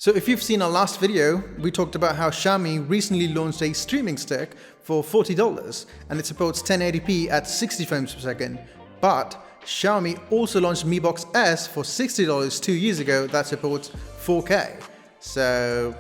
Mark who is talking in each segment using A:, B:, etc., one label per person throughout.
A: So if you've seen our last video, we talked about how Xiaomi recently launched a streaming stick for $40 and it supports 1080p at 60 frames per second. But Xiaomi also launched Mi Box S for $60 2 years ago that supports 4K. So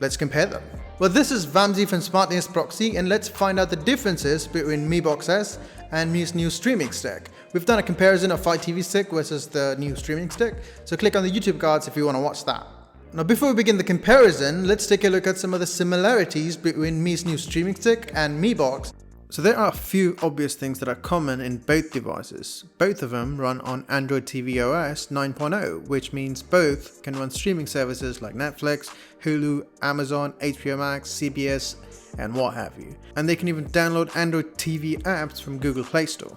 A: let's compare them. Well, this is Vamsi from Smartness Proxy, and let's find out the differences between Mi Box S and Mi's new streaming stick. We've done a comparison of Fire TV Stick versus the new streaming stick, so click on the YouTube cards if you want to watch that. Now before we begin the comparison, let's take a look at some of the similarities between Mi's new streaming stick and Mi Box. So there are a few obvious things that are common in both devices. Both of them run on Android TV OS 9.0, which means both can run streaming services like Netflix, Hulu, Amazon, HBO Max, CBS, and what have you. And they can even download Android TV apps from Google Play Store.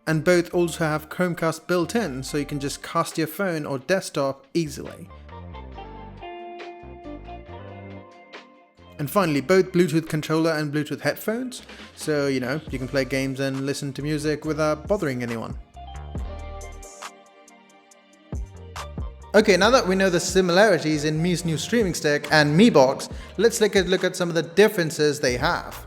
A: And both also have Chromecast built in, so you can just cast your phone or desktop easily. And finally, both Bluetooth controller and Bluetooth headphones, so you can play games and listen to music without bothering anyone. Okay, now that we know the similarities in Mi's new streaming stick and Mi Box, let's take a look at some of the differences they have.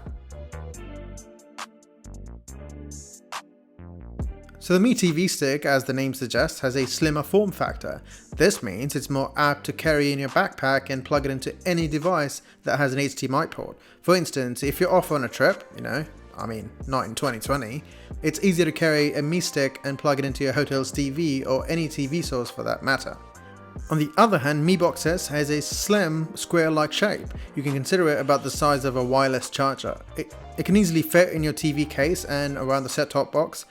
A: So the Mi TV Stick, as the name suggests, has a slimmer form factor. This means it's more apt to carry in your backpack and plug it into any device that has an HDMI port. For instance, if you're off on a trip, not in 2020, it's easier to carry a Mi Stick and plug it into your hotel's TV or any TV source for that matter. On the other hand, Mi Box S has a slim, square-like shape. You can consider it about the size of a wireless charger. It can easily fit in your TV case and around the set-top box.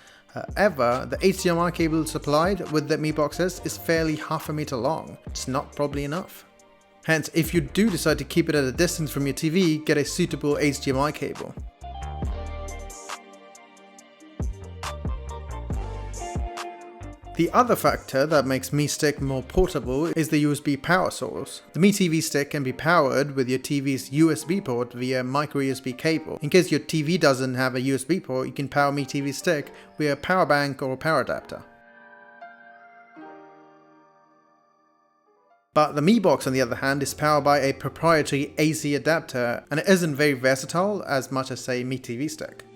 A: However, the HDMI cable supplied with the Mi Box S is fairly half a meter long. It's not probably enough. Hence, if you do decide to keep it at a distance from your TV, get a suitable HDMI cable. The other factor that makes Mi Stick more portable is the USB power source. The Mi TV Stick can be powered with your TV's USB port via micro USB cable. In case your TV doesn't have a USB port, you can power Mi TV Stick via a power bank or a power adapter. But the Mi Box, on the other hand, is powered by a proprietary AC adapter, and it isn't very versatile as much as, say, Mi TV Stick.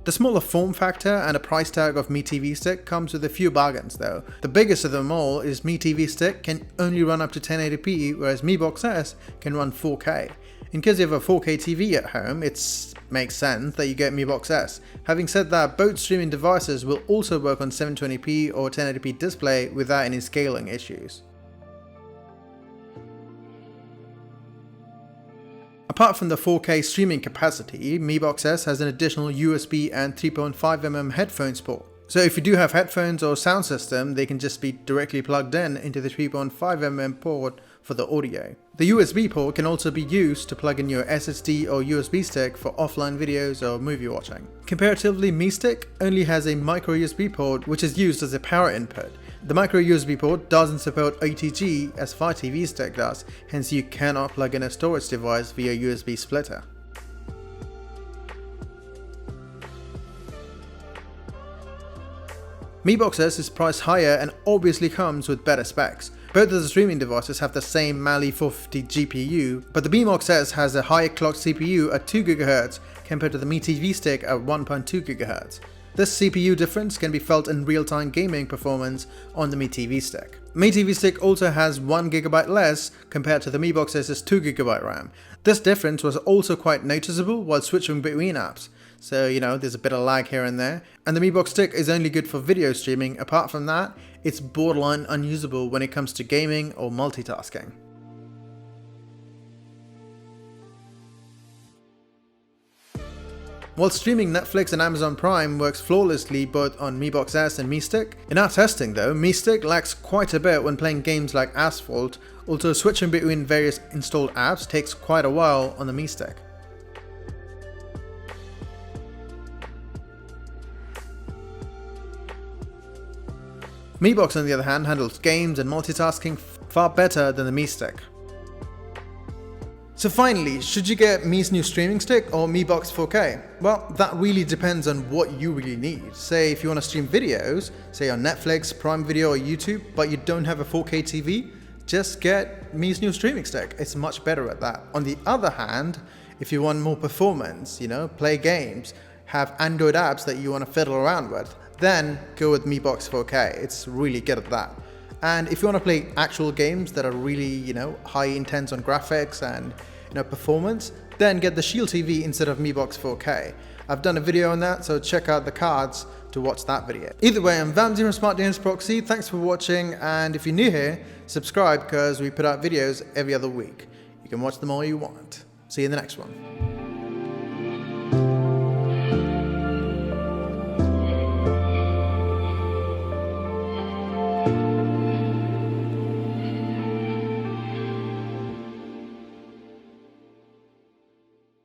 A: The smaller form factor and a price tag of Mi TV Stick comes with a few bargains though. The biggest of them all is Mi TV Stick can only run up to 1080p, whereas Mi Box S can run 4K. In case you have a 4K TV at home, it makes sense that you get Mi Box S. Having said that, both streaming devices will also work on 720p or 1080p display without any scaling issues. Apart from the 4K streaming capacity, Mi Box S has an additional USB and 3.5mm headphones port. So if you do have headphones or sound system, they can just be directly plugged in into the 3.5mm port for the audio. The USB port can also be used to plug in your SSD or USB stick for offline videos or movie watching. Comparatively, Mi Stick only has a micro USB port which is used as a power input. The micro USB port doesn't support OTG as Fire TV Stick does, hence you cannot plug in a storage device via USB splitter. Mi Box S is priced higher and obviously comes with better specs. Both of the streaming devices have the same Mali 450 GPU, but the Mi Box S has a higher clocked CPU at 2 GHz compared to the Mi TV Stick at 1.2 GHz. This CPU difference can be felt in real-time gaming performance on the Mi TV Stick. Mi TV Stick also has 1GB less compared to the Mi Box S's 2GB RAM. This difference was also quite noticeable while switching between apps. So, there's a bit of lag here and there. And the Mi Box Stick is only good for video streaming. Apart from that, it's borderline unusable when it comes to gaming or multitasking. While streaming Netflix and Amazon Prime works flawlessly both on Mi Box S and Mi Stick, in our testing though, Mi Stick lags quite a bit when playing games like Asphalt. Also, switching between various installed apps takes quite a while on the Mi Stick. Mi Box, on the other hand, handles games and multitasking far better than the Mi Stick. So finally, should you get Mi's new streaming stick or Mi Box 4K? Well, that really depends on what you really need. Say if you want to stream videos, say on Netflix, Prime Video or YouTube, but you don't have a 4K TV, just get Mi's new streaming stick. It's much better at that. On the other hand, if you want more performance, play games, have Android apps that you want to fiddle around with, then go with Mi Box 4K. It's really good at that. And if you want to play actual games that are really, high intense on graphics and, performance, then get the Shield TV instead of Mi Box 4K. I've done a video on that, so check out the cards to watch that video. Either way, I'm Vamsi from Smart Games Proxy. Thanks for watching, and if you're new here, subscribe because we put out videos every other week. You can watch them all you want. See you in the next one.